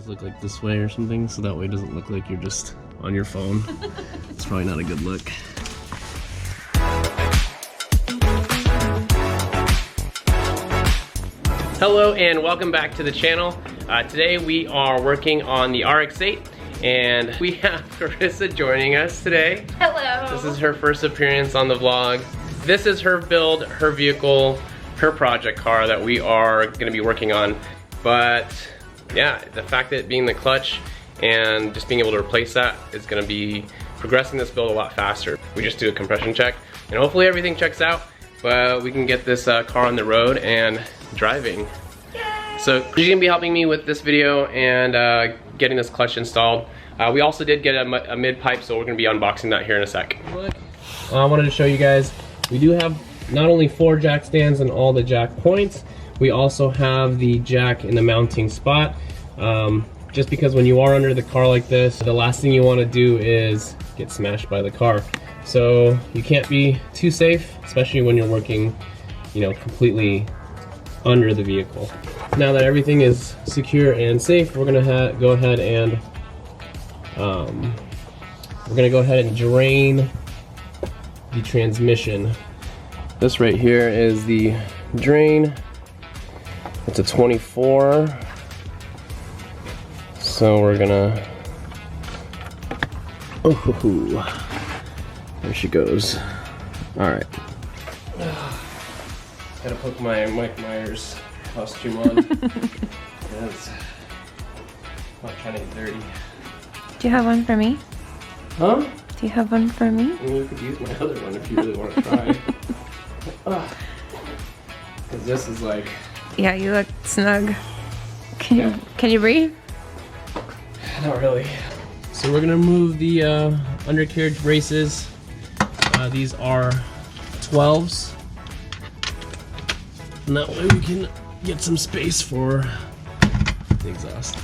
eyes look like this way or something, so that way it doesn't look like you're just on your phone. It's probably not a good look. Hello and welcome back to the channel. Today we are working on the RX8 and we have Carrissa joining us today. Hello. This is her first appearance on the vlog. This is her build, her vehicle, her project car that we are gonna be working on. But yeah, the fact that it being the clutch and just being able to replace that is gonna be progressing this build a lot faster. We just do a compression check and hopefully everything checks out, but we can get this car on the road and driving. Yay. So she's gonna be helping me with this video and getting this clutch installed. We also did get a mid-pipe, so we're gonna be unboxing that here in a sec. I wanted to show you guys, we do have not only 4 jack stands and all the jack points, we also have the jack in the mounting spot. Just because when you are under the car like this, the last thing you want to do is get smashed by the car. So you can't be too safe, especially when you're working, you know, completely under the vehicle. Now that everything is secure and safe, we're gonna go ahead and drain the transmission. This right here is the drain. It's a 24. So we're gonna, oh, there she goes. All right. Gotta put my Mike Myers costume on. Because I'm not trying to get dirty. Do you have one for me? Huh? Do you have one for me? I mean, you could use my other one if you really want to try. Because this is like... Yeah, you look snug. Can you breathe? Not really. So we're gonna move the undercarriage braces. These are 12s. And that way we can get some space for the exhaust.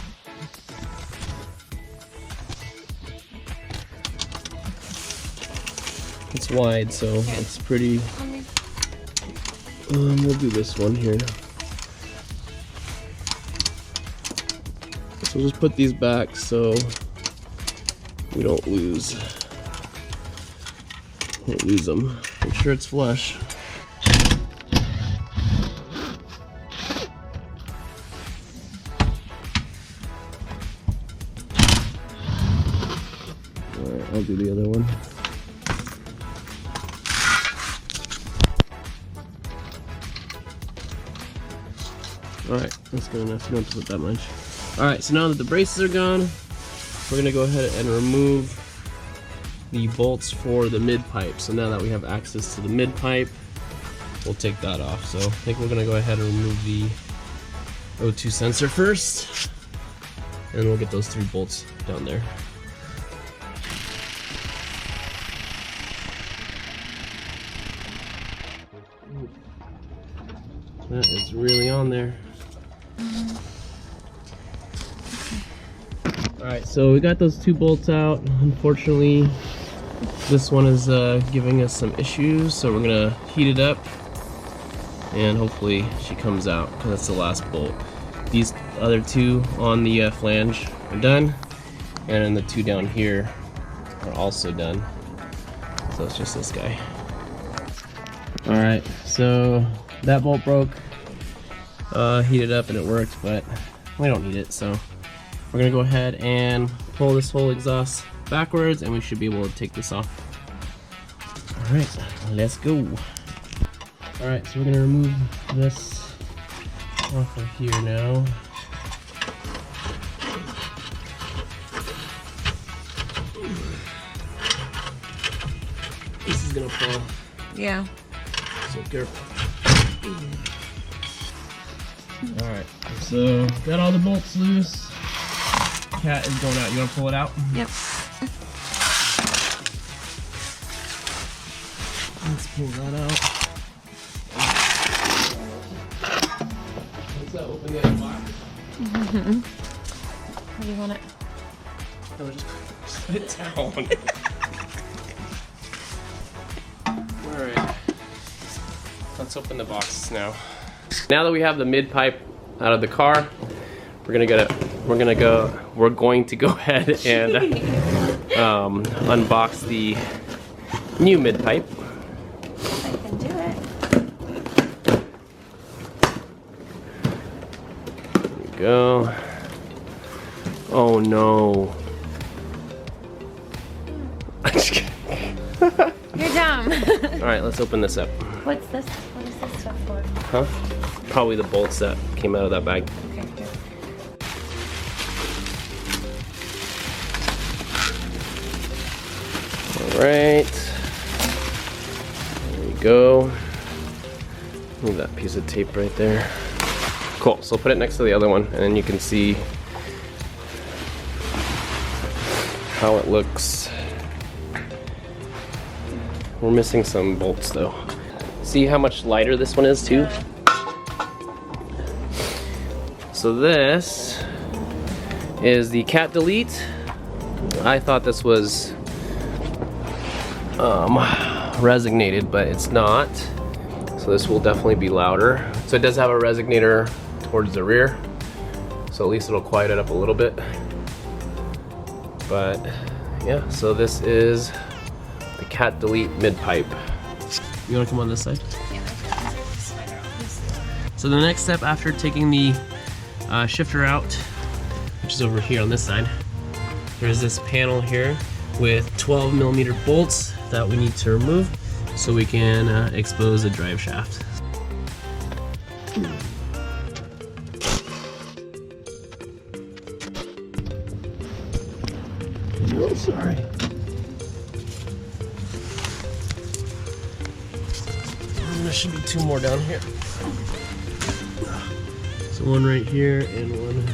It's wide, so it's pretty... we'll do this one here. So we'll just put these back so we don't lose them. Make sure it's flush. Alright, I'll do the other one. Alright, that's good enough. You don't have to put that much. Alright, so now that the braces are gone, we're going to go ahead and remove the bolts for the mid-pipe. So now that we have access to the mid-pipe, we'll take that off. So I think we're going to go ahead and remove the O2 sensor first, and we'll get those 3 bolts down there. That is really on there. Alright, so we got those 2 bolts out. Unfortunately, this one is giving us some issues, so we're gonna heat it up and hopefully she comes out, because that's the last bolt. These other 2 on the flange are done, and then the 2 down here are also done. So it's just this guy. Alright, so that bolt broke. Heated up and it worked, but we don't need it, so we're gonna go ahead and pull this whole exhaust backwards and we should be able to take this off. Alright, let's go. Alright, so we're gonna remove this off of here now. This is gonna fall. Yeah. So careful. Alright, so got all the bolts loose. Cat is going out. You want to pull it out? Yep. Let's pull that out. Let's open the other box. How do you want it? No, just put it down. Alright. Let's open the boxes now. Now that we have the mid-pipe out of the car, we're gonna get it we're going to go ahead and unbox the new Midpipe. I can do it. There we go. Oh no. I'm just kidding. You're dumb. Alright, let's open this up. What's this? What is this stuff for? Huh? Probably the bolts that came out of that bag. Okay, good. Alright. There we go. Move that piece of tape right there. Cool, so put it next to the other one and then you can see how it looks. We're missing some bolts though. See how much lighter this one is too? So this is the cat delete. I thought this was resignated, but it's not. So this will definitely be louder. So it does have a resignator towards the rear. So at least it'll quiet it up a little bit. But yeah, so this is the cat delete Midpipe. You wanna come on this side? Yeah, So the next step after taking the shifter out, which is over here on this side, there's this panel here with 12mm bolts that we need to remove so we can expose the drive shaft. Oh, sorry. There should be two more down here. So one right here and one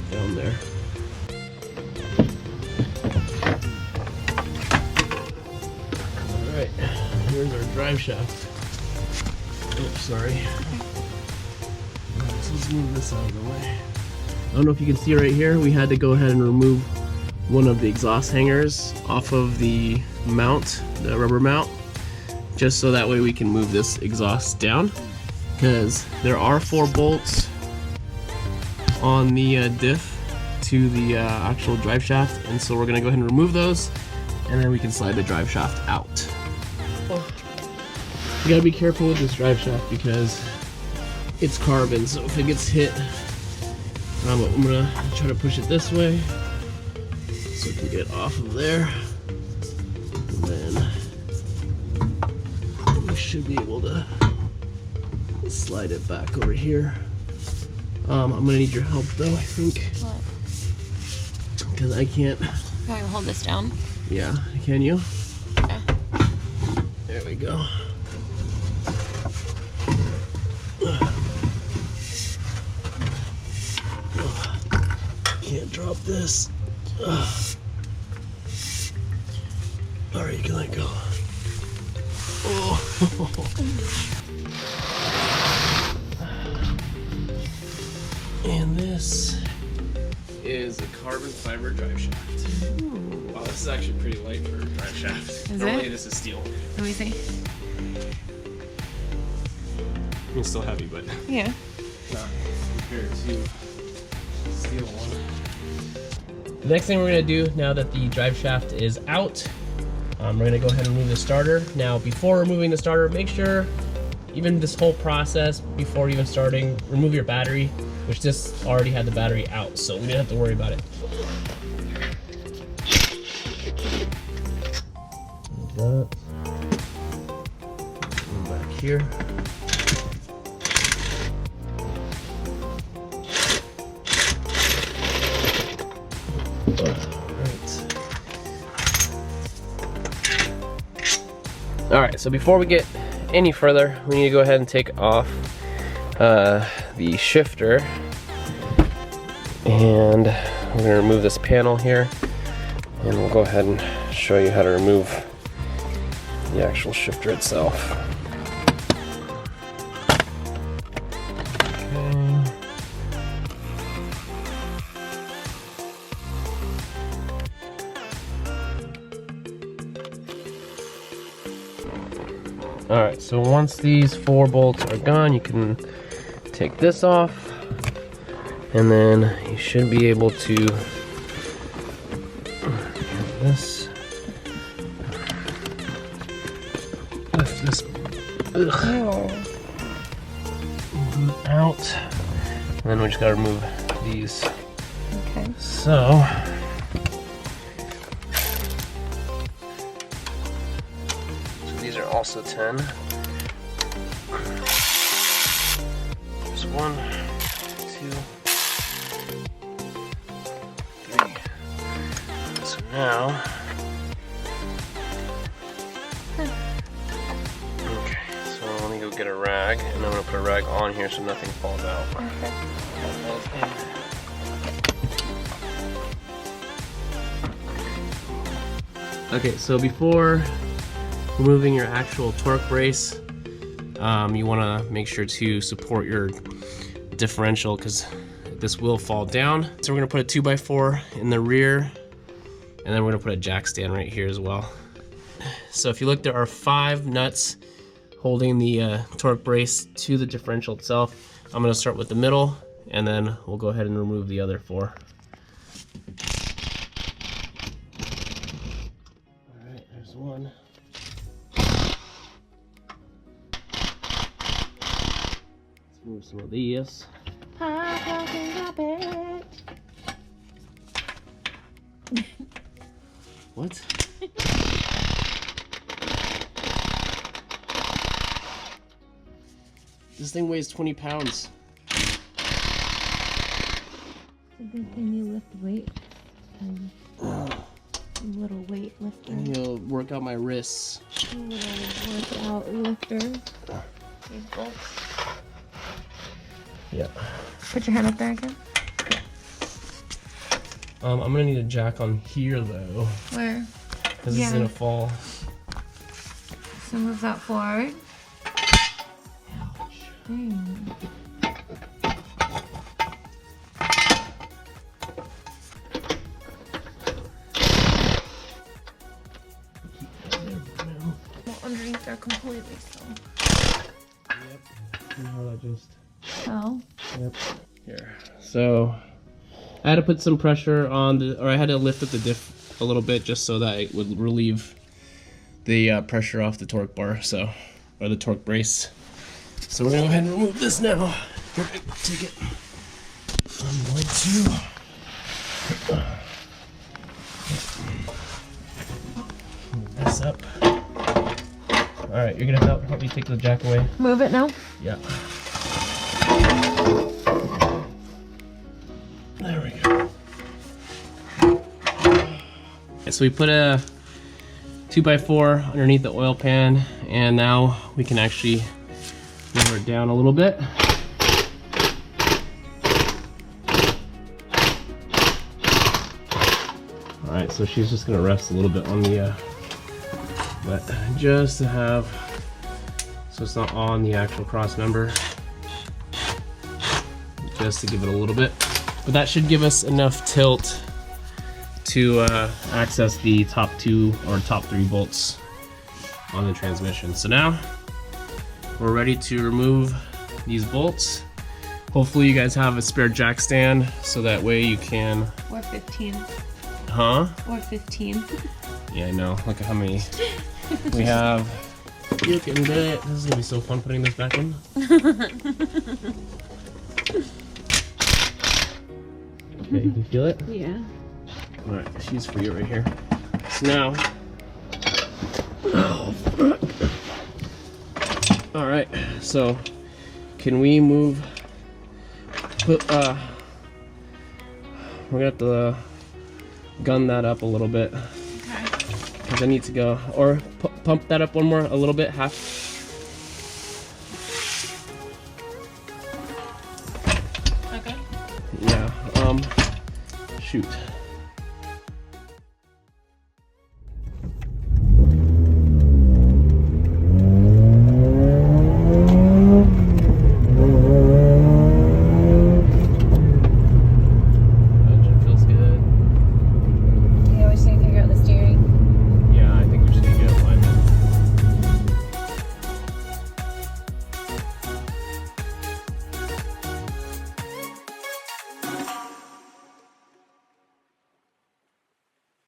down there. Alright, here's our drive shaft. Oh, sorry. Alright, so let's move this out of the way. I don't know if you can see right here, we had to go ahead and remove one of the exhaust hangers off of the mount, the rubber mount, just so that way we can move this exhaust down, because there are 4 bolts on the diff to the actual drive shaft, and so we're gonna go ahead and remove those, and then we can slide the drive shaft out. You gotta be careful with this drive shaft because it's carbon, so if it gets hit, I'm gonna try to push it this way so it can get off of there, and then we should be able to slide it back over here. I'm gonna need your help though, I think. What? Because I can't. Can I hold this down? Yeah, can you? Yeah. There we go. Can't drop this. Alright, you can let go. Oh. And this is a carbon fiber drive shaft. Ooh. Wow, this is actually pretty light for a drive shaft. Is Normally it? this is steel. Let me see. It's still heavy, but Yeah. not compared to steel one. The next thing we're going to do now that the drive shaft is out, we're going to go ahead and remove the starter. Now before removing the starter, make sure, even this whole process, before even starting, remove your battery, which this already had the battery out, so we didn't have to worry about it. Like that. And back here. Alright, so before we get any further, we need to go ahead and take off the shifter, and we're going to remove this panel here, and we'll go ahead and show you how to remove the actual shifter itself. Okay. Alright, so once these 4 bolts are gone, you can take this off, And then you should be able to this. Lift this out. And then we just gotta remove these. Okay. So these are also 10. There's 1, 2, 3. So now, okay, so let me go get a rag, and I'm gonna put a rag on here so nothing falls out. Okay. Okay, so before removing your actual torque brace, you want to make sure to support your differential because this will fall down. So we're going to put a 2x4 in the rear, and then we're going to put a jack stand right here as well. So if you look, there are 5 nuts holding the torque brace to the differential itself. I'm going to start with the middle, and then we'll go ahead and remove the other 4. Alright, there's 1. Move some of these. What? This thing weighs 20 pounds. It's a good thing you lift weight. A little weight lifter. And you'll work out my wrists. A little workout lifter. These bolts. Yeah. Put your hand up there again. I'm gonna need a jack on here though. Where? Because it's gonna fall. So move that forward. Ouch. Dang. Well, underneath there completely still. Yep. Now that just. Oh. Yep. Here. So I had to put some pressure on the, or I had to lift up the diff a little bit just so that it would relieve the pressure off the torque bar, so, or the torque brace. So we're gonna go ahead and remove this now. Here, take it. I'm going to move this up. All right, you're gonna help me take the jack away. Move it now. Yeah. There we go. So we put a 2x4 underneath the oil pan, and now we can actually lower it down a little bit. Alright, so she's just gonna rest a little bit on the but just to have, so it's not on the actual cross member, just to give it a little bit. But that should give us enough tilt to access the top 2 or top 3 bolts on the transmission. So now we're ready to remove these bolts. Hopefully you guys have a spare jack stand so that way you can. Or 15. Huh? Or 15. Yeah, I know. Look at how many we have. You can do it. This is gonna be so fun putting this back in. Okay, you feel it? Yeah. Alright, she's for you right here. So now. Alright, so can we move? We're gonna have to gun that up a little bit. Okay. Because I need to go. Or pump that up one more, a little bit, half. Okay. Yeah, shoot.